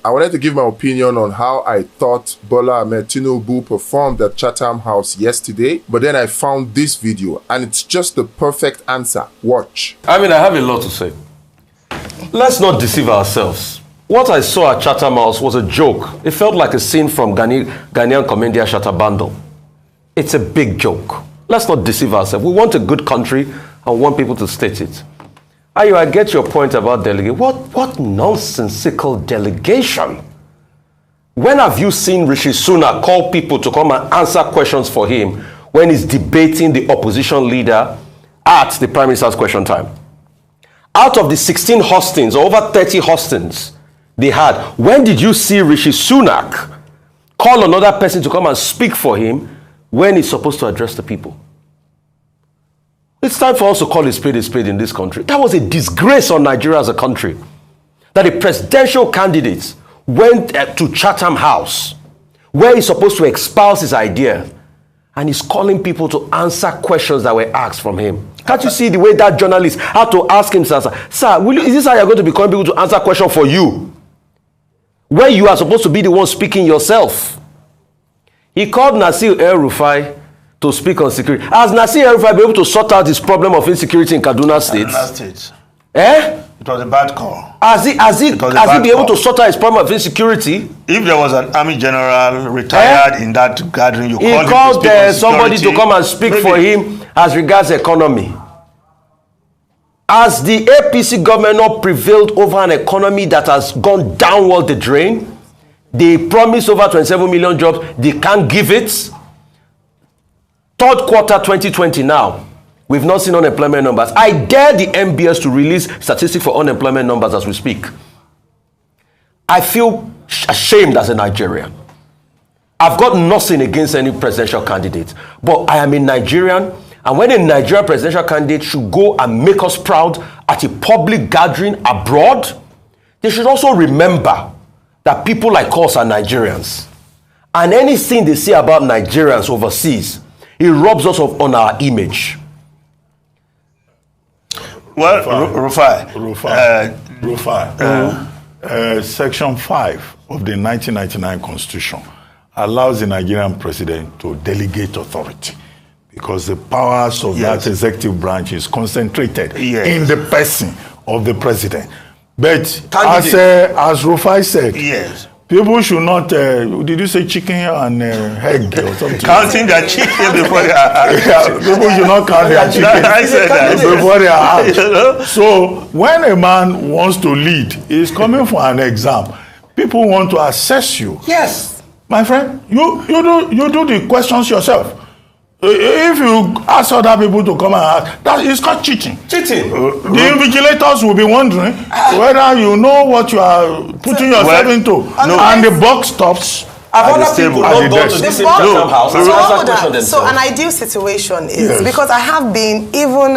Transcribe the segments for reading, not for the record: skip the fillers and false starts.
I wanted to give my opinion on how I thought Bola Ahmed Tinubu performed at Chatham House yesterday, but then I found this video and it's just the perfect answer. Watch. I have a lot to say. Let's not deceive ourselves. What I saw at Chatham House was a joke. It felt like a scene from Ghanaian comedian Shatta Bundle. It's a big joke. Let's not deceive ourselves. We want a good country and want people to state it. Ayo, I get your point about delegation. What nonsensical delegation? When have you seen Rishi Sunak call people to come and answer questions for him when he's debating the opposition leader at the Prime Minister's question time? Out of the 16 hostings, or over 30 hostings they had, when did you see Rishi Sunak call another person to come and speak for him when he's supposed to address the people? It's time for us to call a spade in this country. That was a disgrace on Nigeria as a country. That a presidential candidate went to Chatham House, where he's supposed to espouse his idea, and he's calling people to answer questions that were asked from him. Can't you see the way that journalist had to ask him, sir, is this how you're going to be calling people to answer questions for you? Where you are supposed to be the one speaking yourself. He called Nasir Rufai to speak on security. Has Nasir Rufai been able to sort out this problem of insecurity in Kaduna State? Kaduna State. Eh? It was a bad call. Has he been able to sort out his problem of insecurity? If there was an army general retired in that gathering, you called somebody to come and speak for him as regards economy. Has the APC government not prevailed over an economy that has gone downward the drain? They promised over 27 million jobs. They can't give it. Third quarter 2020 now. We've not seen unemployment numbers. I dare the MBS to release statistics for unemployment numbers as we speak. I feel ashamed as a Nigerian. I've got nothing against any presidential candidate, but I am a Nigerian, and when a Nigerian presidential candidate should go and make us proud at a public gathering abroad, they should also remember that people like us are Nigerians. And anything they say about Nigerians overseas, it robs us on our image. Well, Rufai. Section 5 of the 1999 Constitution allows the Nigerian president to delegate authority because the powers of that executive branch is concentrated in the person of the president. But as Rufai said, people should not, did you say chicken and egg or something? Counting their chicken before they are people should not count their chicken before they are out. So when a man wants to lead, he's coming for an exam. People want to assess you. Yes. My friend, you do the questions yourself. If you ask other people to come and ask, that is called cheating. Cheating. The invigilators will be wondering whether you know what you are putting yourself into. And the buck stops. Other people don't go to this house. So an ideal situation is because I have been even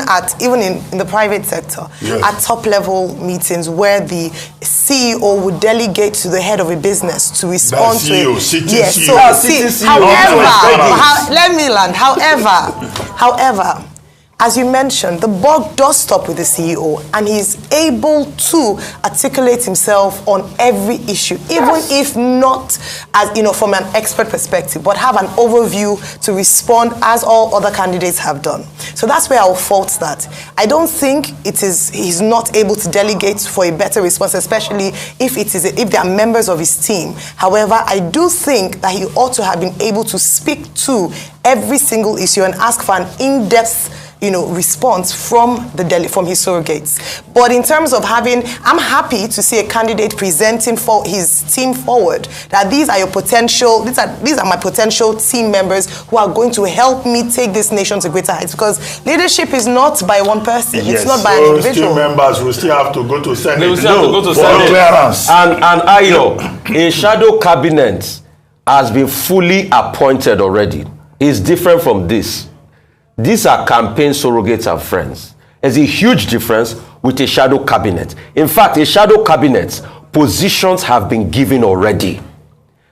in the private sector at top level meetings where the CEO would delegate to the head of a business to respond to it. Yes. So let me land. However, as you mentioned, the buck does stop with the CEO, and he's able to articulate himself on every issue, even if not as from an expert perspective, but have an overview to respond as all other candidates have done. So that's where I'll fault that. I don't think he's not able to delegate for a better response, especially if they are members of his team. However, I do think that he ought to have been able to speak to every single issue and ask for an in-depth response from his surrogates. But in terms of I'm happy to see a candidate presenting for his team forward that these are my potential team members who are going to help me take this nation to greater heights, because leadership is not by one person. It's not by an individual. Team members will still have to go to Senate. They will still have to go to Senate. Clearance. And a shadow cabinet has been fully appointed already. It's different from this. These are campaign surrogates and friends. There's a huge difference with a shadow cabinet. In fact, a shadow cabinet, positions have been given already.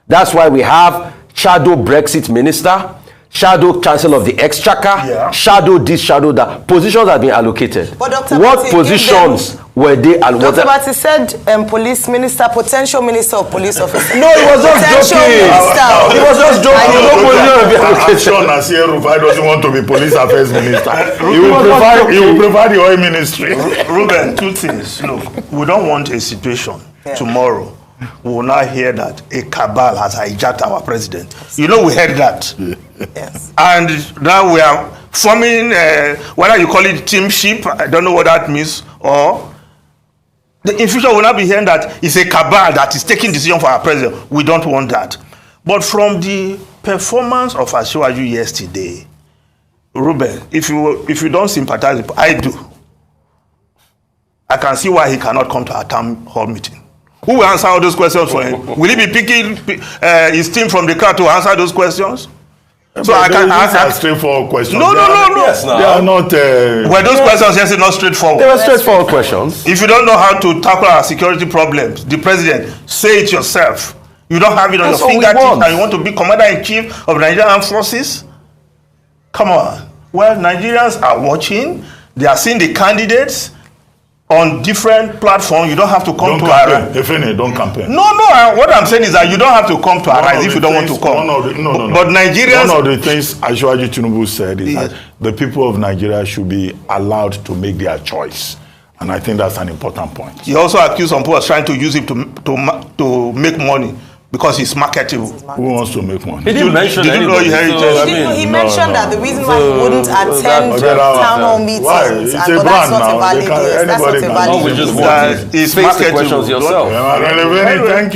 That's why we have shadow Brexit minister, shadow chancellor of the exchequer, shadow this, shadow that. Positions have been allocated. But Dr. What Abati, positions were they allocated? Dr. Abati said police minister, potential minister of police officer. No, he was just Potential joking. minister. He was just joking. No position will be I'm allocated. sure Nasir Rufai doesn't want to be police affairs minister. He will prefer the oil ministry. Reuben, two things. Look, we don't want a situation tomorrow. We will now hear that a cabal has hijacked our president. You know, we heard that. Yes. And now we are forming, whether you call it teamship, I don't know what that means, or in future we'll not be hearing that it's a cabal that is taking decision for our president. We don't want that. But from the performance of Asiwaju yesterday, Reuben, if you don't sympathize, I do. I can see why he cannot come to our town hall meeting. Who will answer all those questions for him? Will he be picking his team from the crowd to answer those questions? So I can answer straightforward questions. No. Yes, They are not. Were those questions yesterday not straightforward? They were straightforward questions. If you don't know how to tackle our security problems, the president, say it yourself. You don't have it on That's your all we fingertips want. and you want to be commander-in-chief of Nigerian Armed Forces? Come on. Well, Nigerians are watching. They are seeing the candidates on different platforms. You don't have to come to our... Don't campaign. No. What I'm saying is that you don't have to come to our if you don't want to come. No. But Nigerians... One of the things Asiwaju Tinubu said is that the people of Nigeria should be allowed to make their choice. And I think that's an important point. He also accused some people of trying to use him to make money because he's marketable. Who wants to make money? He didn't mention did you know anybody. he He mentioned that the reason why he wouldn't attend town hall meetings, Why? and It's a but that's brand not now. a valid They can- yes, that's not anybody a can- valid All we yes. just That want is is face the marketable. questions yourself. Thank you.